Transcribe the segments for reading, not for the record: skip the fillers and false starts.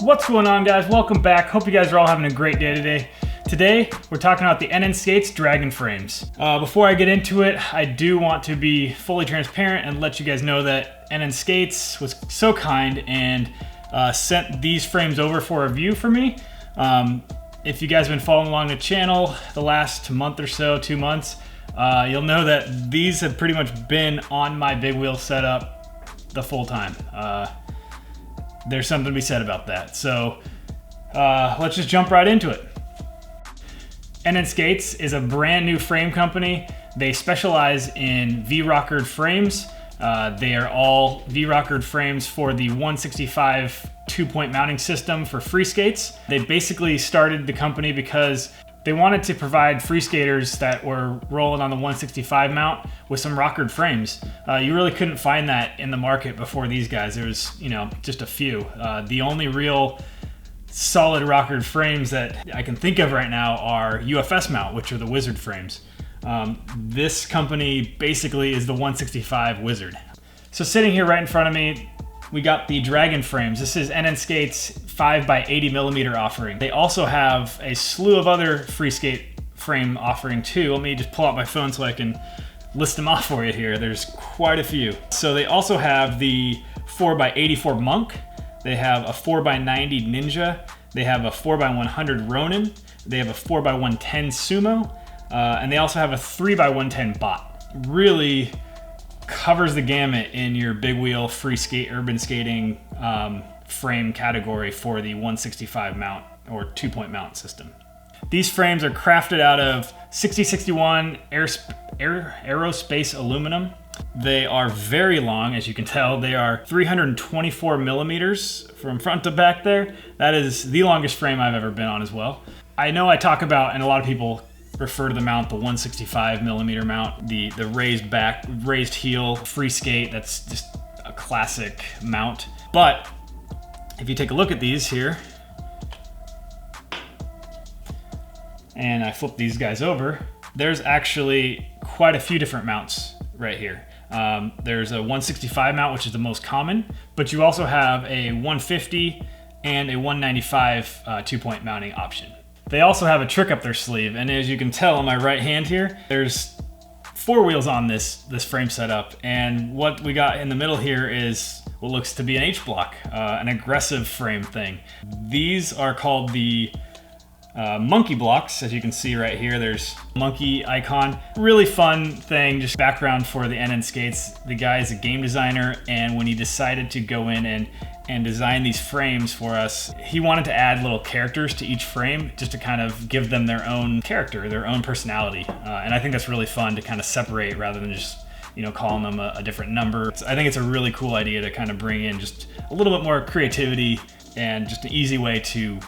What's going on, guys? Welcome back. Hope you guys are all having a great day today. Today, we're talking about the Inline Dragon frames. Before I get into it, I do want to be fully transparent and let you guys know that Inline was so kind and sent these frames over for review for me. If you guys have been following along the channel the last month or so, 2 months, you'll know that these have pretty much been on my big wheel setup the full time. There's something to be said about that. So let's just jump right into it. Inline is a brand new frame company. They specialize in V-rockered frames. They are all V-rockered frames for the 165 2-point mounting system for free skates. They basically started the company because they wanted to provide free skaters that were rolling on the 165 mount with some rockered frames. You really couldn't find that in the market before these guys. There was, just a few. The only real solid rockered frames that I can think of right now are UFS mount, which are the Wizard frames. This company basically is the 165 Wizard. So sitting here right in front of me, we got the Dragon frames. This is Inline's 5x80mm offering. They also have a slew of other free skate frame offering too. Let me just pull out my phone so I can list them off for you here. There's quite a few. So they also have the 4x84 Monk. They have a 4x90 Ninja. They have a 4x100 Ronin. They have a 4x110 Sumo. And they also have a 3x110 Bot. Really covers the gamut in your big wheel free skate urban skating frame category for the 165 mount or 2-point mount system. These frames are crafted out of 6061 aerospace aluminum. They are very long, as you can tell. They are 324 millimeters from front to back there. That is the longest frame I've ever been on as well. I know I talk about, and a lot of people refer to the mount, the 165 millimeter mount, the raised back, raised heel free skate. That's just a classic mount. But if you take a look at these here, and I flip these guys over, there's actually quite a few different mounts right here. There's a 165 mount, which is the most common, but you also have a 150 and a 195 2-point mounting option. They also have a trick up their sleeve, and as you can tell on my right hand here, there's 4 wheels on this frame setup, and what we got in the middle here is what looks to be an H-block, an aggressive frame thing. These are called the monkey blocks. As you can see right here, there's monkey icon. Really fun thing, just background for the Inline. The guy is a game designer, and when he decided to go in and design these frames for us, he wanted to add little characters to each frame just to kind of give them their own character, their own personality. And I think that's really fun to kind of separate rather than just calling them a different number. I think it's a really cool idea to kind of bring in just a little bit more creativity and just an easy way to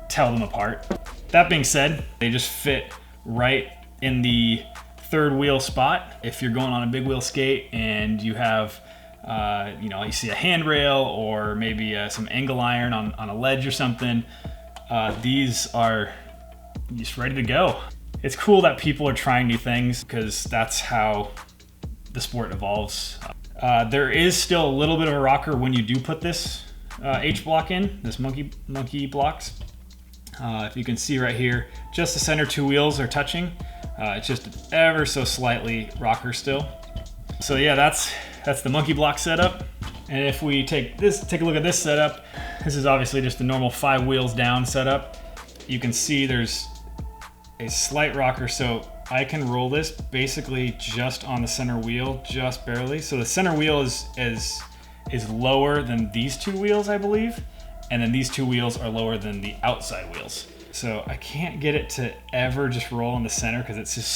tell them apart. That being said, they just fit right in the third wheel spot. If you're going on a big wheel skate and you have you see a handrail or maybe some angle iron on a ledge or something, these are just ready to go. It's cool that people are trying new things because that's how the sport evolves. There is still a little bit of a rocker when you do put this H-block in, this monkey blocks. If you can see right here, just the center 2 wheels are touching. It's just ever so slightly rocker still. So yeah, that's the monkey block setup. And if we take a look at this setup, this is obviously just the normal 5 wheels down setup. You can see there's a slight rocker, so I can roll this basically just on the center wheel, just barely. So the center wheel is lower than these 2 wheels, I believe. And then these 2 wheels are lower than the outside wheels. So I can't get it to ever just roll in the center because it's just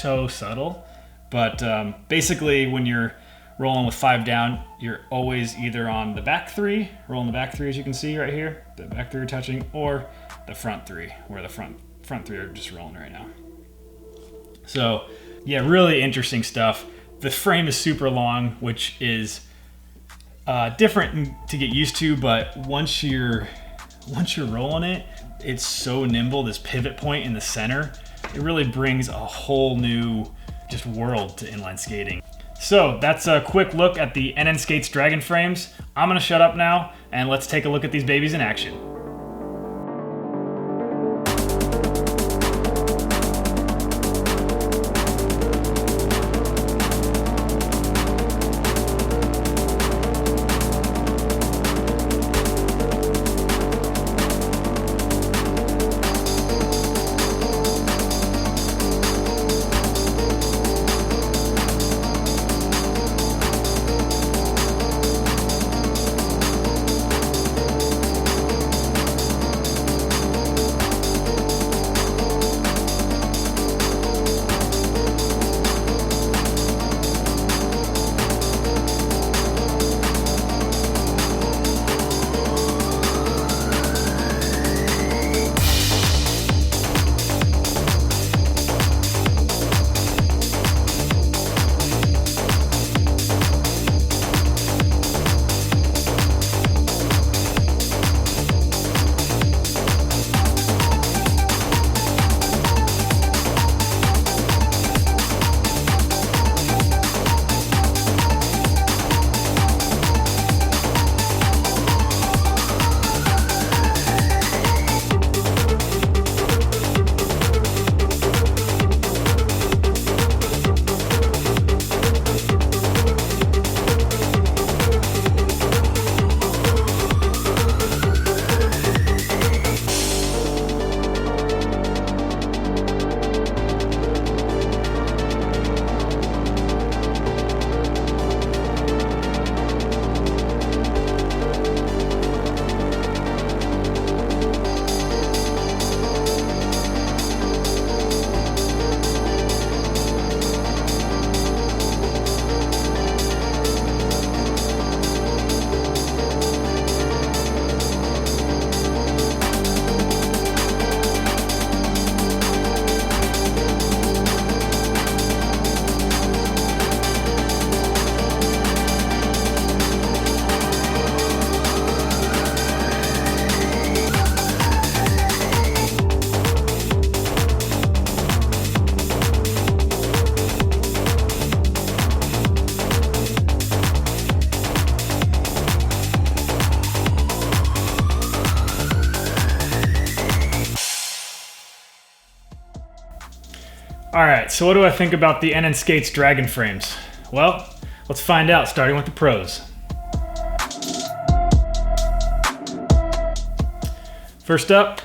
so subtle. But basically when you're rolling with 5 down, you're always either on the back 3, rolling the back 3 as you can see right here, the back 3 are touching, or the front 3, where the front 3 are just rolling right now. So yeah, really interesting stuff. The frame is super long, which is different to get used to, but once you're rolling it, it's so nimble. This pivot point in the center, it really brings a whole new just world to inline skating. So that's a quick look at the NN Skates Dragon frames. I'm gonna shut up now and let's take a look at these babies in action. All right, so what do I think about the NN Skates Dragon frames? Well, let's find out, starting with the pros. First up,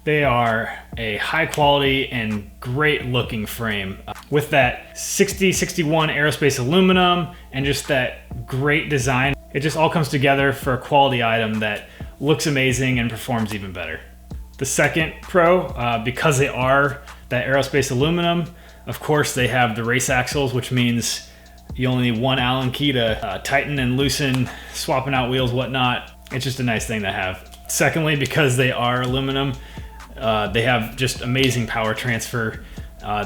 they are a high quality and great looking frame with that 6061 aerospace aluminum and just that great design. It just all comes together for a quality item that looks amazing and performs even better. The second pro, because they are that aerospace aluminum, of course they have the race axles, which means you only need one Allen key to tighten and loosen, swapping out wheels, whatnot. It's just a nice thing to have. Secondly, because they are aluminum, they have just amazing power transfer.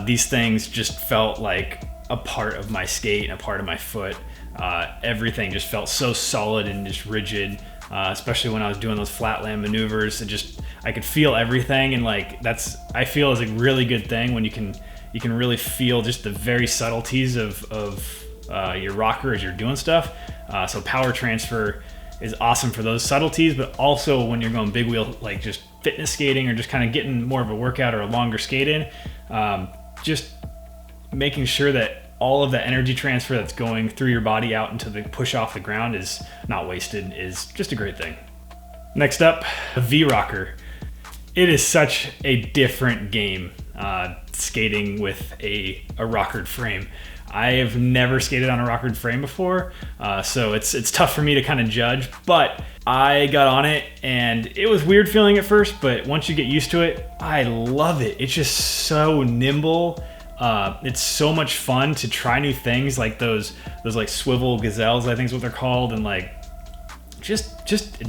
These things just felt like a part of my skate and a part of my foot. Everything just felt so solid and just rigid, especially when I was doing those flatland maneuvers. I could feel everything, and like I feel is a really good thing when you can really feel just the very subtleties of your rocker as you're doing stuff. So power transfer is awesome for those subtleties, but also when you're going big wheel, like just fitness skating or just kind of getting more of a workout or a longer skate in, just making sure that all of the energy transfer that's going through your body out into the push off the ground is not wasted is just a great thing. Next up, the V-Rocker. It is such a different game skating with a rockered frame. I have never skated on a rockered frame before, so it's tough for me to kind of judge, but I got on it and it was weird feeling at first, but once you get used to it, I love it. It's just so nimble. It's so much fun to try new things, like those like swivel gazelles, I think is what they're called, and like just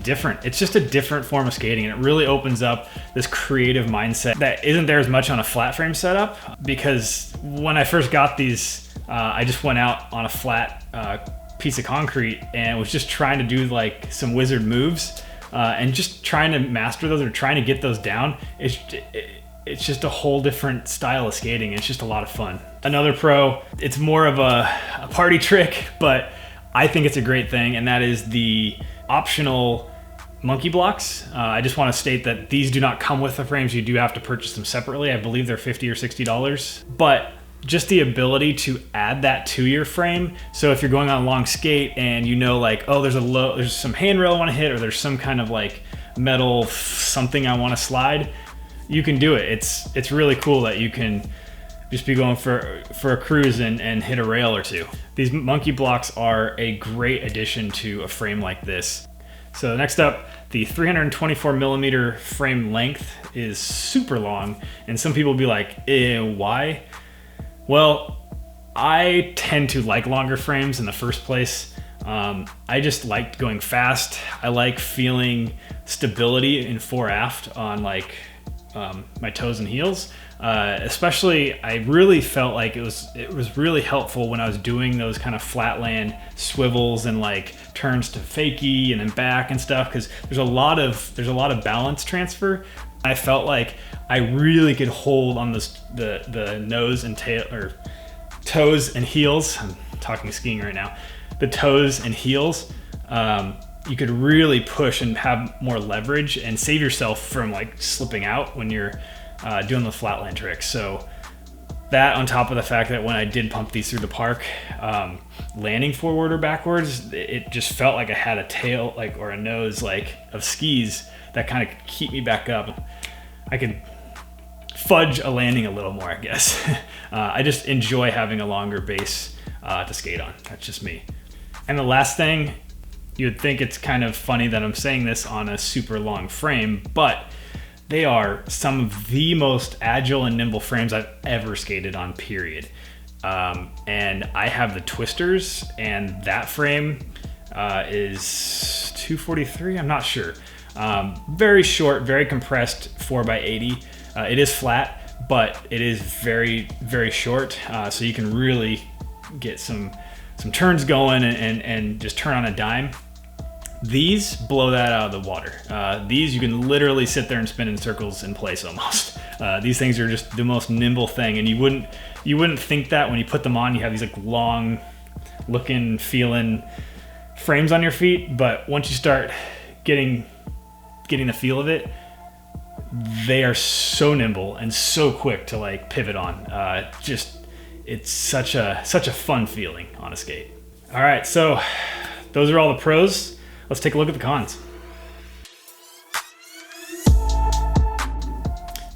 different. It's just a different form of skating, and it really opens up this creative mindset that isn't there as much on a flat frame setup. Because when I first got these, I just went out on a flat piece of concrete and was just trying to do like some wizard moves, and just trying to master those or trying to get those down. It's just a whole different style of skating. It's just a lot of fun. Another pro, it's more of a party trick, but I think it's a great thing, and that is the optional monkey blocks. I just want to state that these do not come with the frames. You do have to purchase them separately. I believe they're $50 or $60, but just the ability to add that to your frame. So if you're going on a long skate and you know, like, oh, there's some handrail I want to hit, or there's some kind of like metal something I want to slide, you can do it. It's really cool that you can just be going for a cruise and hit a rail or two. These monkey blocks are a great addition to a frame like this. So next up, the 324 millimeter frame length is super long, and some people will be like, why? Well, I tend to like longer frames in the first place. I just like going fast. I like feeling stability in fore aft on like my toes and heels. Especially, I really felt like it was really helpful when I was doing those kind of flatland swivels and like turns to fakie and then back and stuff, because there's a lot of balance transfer. I felt like I really could hold on the nose and tail, or toes and heels. I'm talking skiing right now. The toes and heels. You could really push and have more leverage and save yourself from like slipping out when you're doing the flatland tricks. So that, on top of the fact that when I did pump these through the park, landing forward or backwards, it just felt like I had a tail like, or a nose like of skis that kind of keep me back up. I could fudge a landing a little more, I guess. I just enjoy having a longer base to skate on. That's just me. And the last thing, you would think it's kind of funny that I'm saying this on a super long frame, but they are some of the most agile and nimble frames I've ever skated on, period. And I have the twisters, and that frame is 243, I'm not sure. Very short, very compressed 4x80. It is flat, but it is very, very short. So you can really get some turns going and just turn on a dime. These blow that out of the water. These you can literally sit there and spin in circles in place almost. These things are just the most nimble thing, and you wouldn't think that when you put them on. You have these like long looking, feeling frames on your feet, but once you start getting the feel of it, they are so nimble and so quick to like pivot on. It's such a fun feeling on a skate. All right, so those are all the pros. Let's take a look at the cons.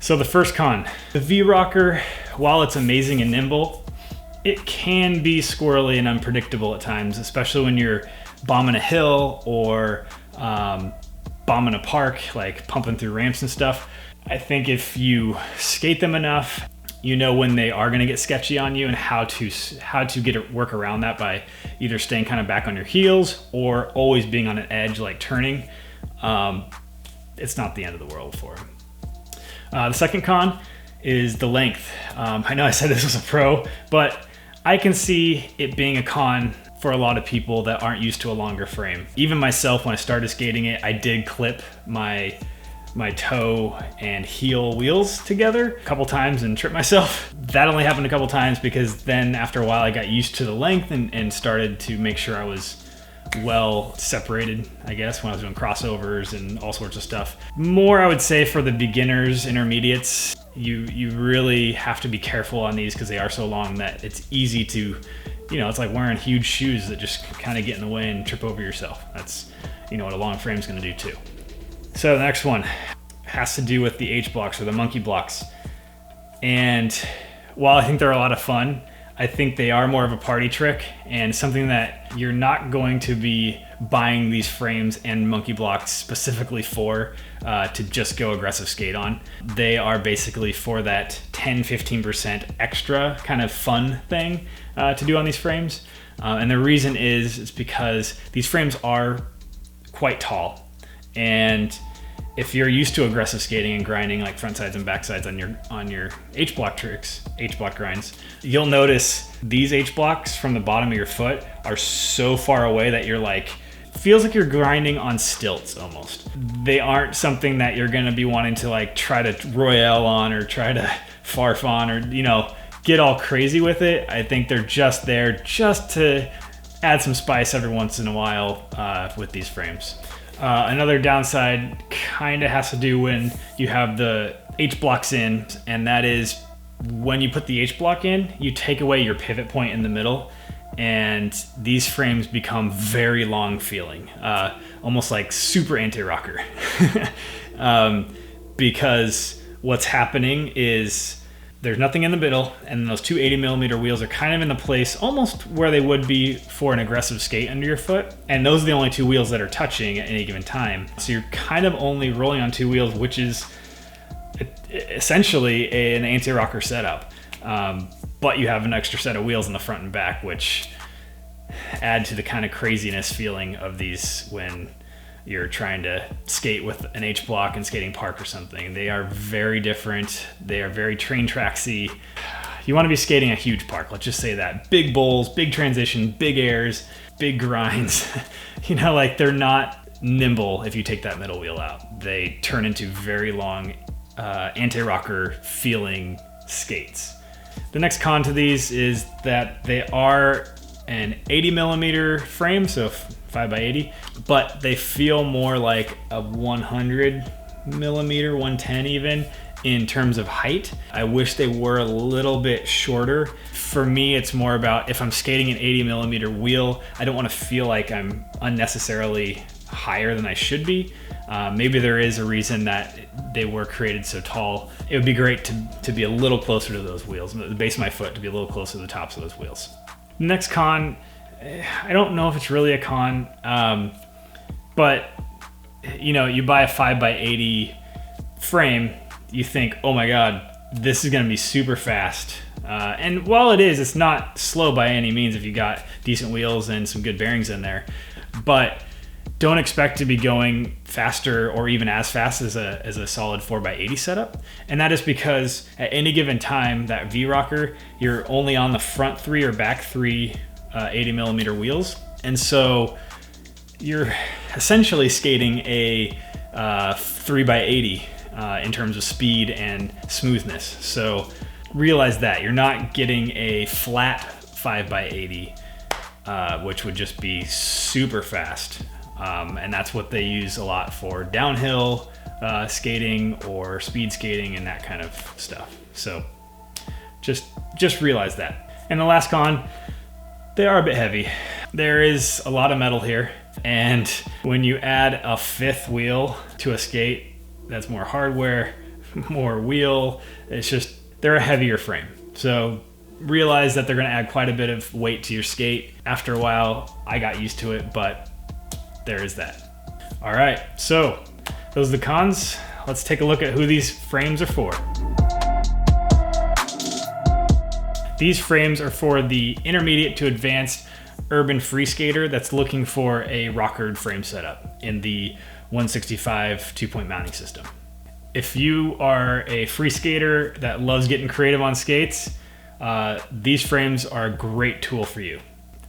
So the first con, the V-Rocker, while it's amazing and nimble, it can be squirrely and unpredictable at times, especially when you're bombing a hill or bombing a park, like pumping through ramps and stuff. I think if you skate them enough, you know when they are going to get sketchy on you and how to work around that by either staying kind of back on your heels or always being on an edge, like turning. It's not the end of the world for them. The second con is the length. I know I said this was a pro, but I can see it being a con for a lot of people that aren't used to a longer frame. Even myself, when I started skating it, I did clip my toe and heel wheels together a couple times and trip myself. That only happened a couple times because then after a while I got used to the length and started to make sure I was well separated, I guess, when I was doing crossovers and all sorts of stuff. More, I would say, for the beginners, intermediates, you really have to be careful on these because they are so long that it's easy to, it's like wearing huge shoes that just kind of get in the way and trip over yourself. That's, what a long frame is going to do too. So the next one has to do with the H blocks or the monkey blocks. And while I think they're a lot of fun, I think they are more of a party trick and something that you're not going to be buying these frames and monkey blocks specifically for to just go aggressive skate on. They are basically for that 10-15% extra kind of fun thing to do on these frames. And the reason is because these frames are quite tall, and if you're used to aggressive skating and grinding like front sides and back sides on your H block tricks, H block grinds, you'll notice these H blocks from the bottom of your foot are so far away that you're like, feels like you're grinding on stilts almost. They aren't something that you're gonna be wanting to like try to royale on or try to farf on or, you know, get all crazy with it. I think they're just there just to add some spice every once in a while with these frames. Another downside kind of has to do when you have the H blocks in, and that is when you put the H block in, you take away your pivot point in the middle, and these frames become very long feeling, almost like super anti-rocker. Because what's happening is there's nothing in the middle, and those two 80mm wheels are kind of in the place almost where they would be for an aggressive skate under your foot. And those are the only two wheels that are touching at any given time. So you're kind of only rolling on two wheels, which is essentially an anti-rocker setup. But you have an extra set of wheels in the front and back, which add to the kind of craziness feeling of these when you're trying to skate with an H block in skating park or something. They are very different. They are very train tracksy. You want to be skating a huge park, let's just say that. Big bowls, big transition, big airs, big grinds. You know, like they're not nimble if you take that middle wheel out. They turn into very long anti-rocker feeling skates. The next con to these is that they are an 80mm frame, so 5x80, but they feel more like a 100mm, 110 even, in terms of height. I wish they were a little bit shorter. For me, it's more about if I'm skating an 80mm wheel, I don't want to feel like I'm unnecessarily higher than I should be. Maybe there is a reason that they were created so tall. It would be great to be a little closer to those wheels, the base of my foot to be a little closer to the tops of those wheels. Next con, I don't know if it's really a con, but you know, you buy a 5x80 frame, you think, oh my God, this is gonna be super fast. And while it is, it's not slow by any means if you got decent wheels and some good bearings in there, but don't expect to be going faster or even as fast as a solid 4x80 setup. And that is because at any given time, that V-rocker, you're only on the front three or back three 80mm wheels. And so you're essentially skating a 3x80 in terms of speed and smoothness. So realize that you're not getting a flat 5x80, which would just be super fast. And that's what they use a lot for downhill skating or speed skating and that kind of stuff. So just realize that. And the last con, they are a bit heavy. There is a lot of metal here. And when you add a fifth wheel to a skate, that's more hardware, more wheel. It's just, they're a heavier frame. So realize that they're gonna add quite a bit of weight to your skate. After a while, I got used to it, but there is that. All right, so those are the cons. Let's take a look at who these frames are for. These frames are for the intermediate to advanced urban free skater that's looking for a rockered frame setup in the 165 2-point mounting system. If you are a free skater that loves getting creative on skates, these frames are a great tool for you.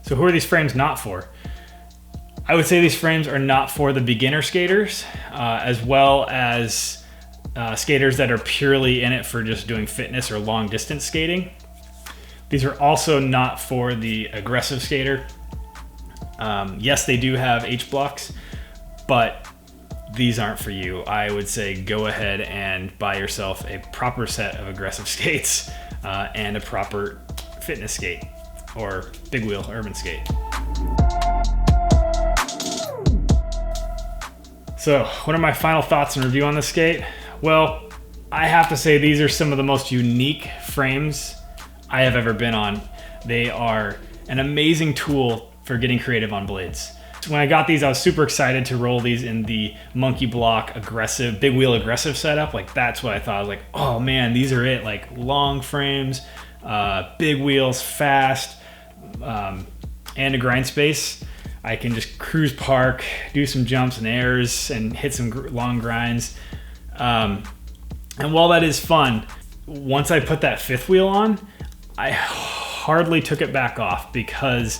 So who are these frames not for? I would say these frames are not for the beginner skaters, as well as skaters that are purely in it for just doing fitness or long distance skating. These are also not for the aggressive skater. Yes, they do have H blocks, but these aren't for you. I would say go ahead and buy yourself a proper set of aggressive skates and a proper fitness skate or big wheel urban skate. So what are my final thoughts and review on this skate? Well, I have to say these are some of the most unique frames I have ever been on. They are an amazing tool for getting creative on blades. when I got these, I was super excited to roll these in the monkey block aggressive, big wheel aggressive setup. Like that's what I thought. I was like, oh man, these are it. Like long frames, big wheels, fast, and a grind space. I can just cruise park, do some jumps and airs, and hit some long grinds. And while that is fun, once I put that fifth wheel on, I hardly took it back off because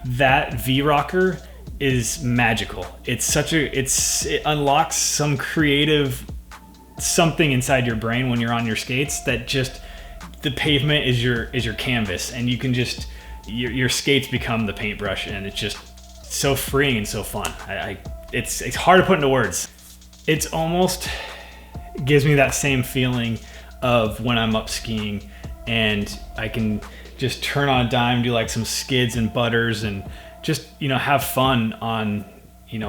that V-rocker is magical. It unlocks some creative something inside your brain when you're on your skates that just the pavement is your canvas, and you can just your skates become the paintbrush, and it's just so freeing and so fun. It's hard to put into words. It's almost gives me that same feeling of when I'm up skiing and I can just turn on a dime, do like some skids and butters, and just, have fun on,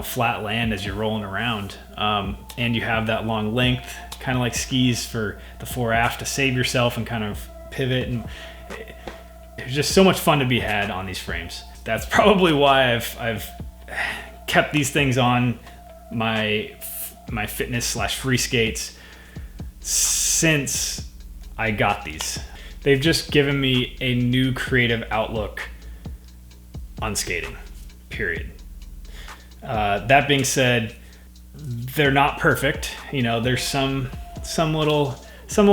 flat land as you're rolling around. And you have that long length, kind of like skis for the fore aft to save yourself and kind of pivot. And it's just so much fun to be had on these frames. That's probably why I've kept these things on my fitness / free skates since I got these. They've just given me a new creative outlook on skating, period. That being said, they're not perfect. There's some little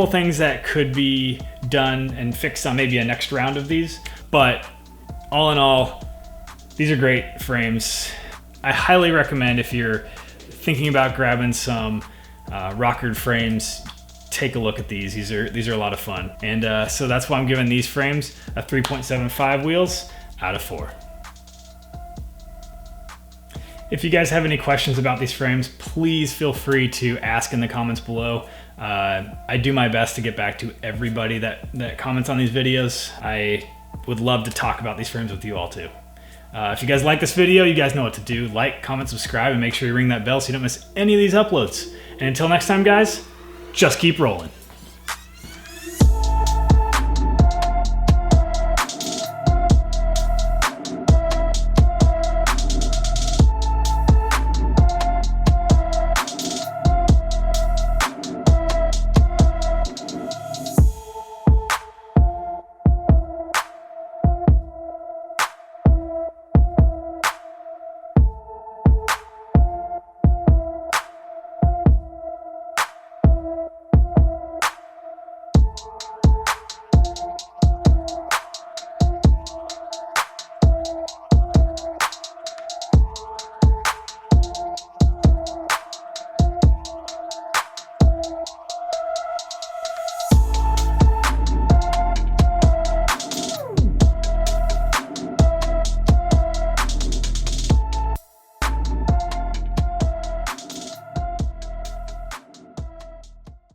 things that could be done and fixed on maybe a next round of these. But all in all, these are great frames. I highly recommend, if you're thinking about grabbing some rockered frames, take a look at these. These are a lot of fun. And so that's why I'm giving these frames a 3.75 wheels out of 4. If you guys have any questions about these frames, please feel free to ask in the comments below. I do my best to get back to everybody that comments on these videos. I would love to talk about these frames with you all too. If you guys like this video, you guys know what to do. Like, comment, subscribe, and make sure you ring that bell so you don't miss any of these uploads. And until next time, guys, just keep rolling.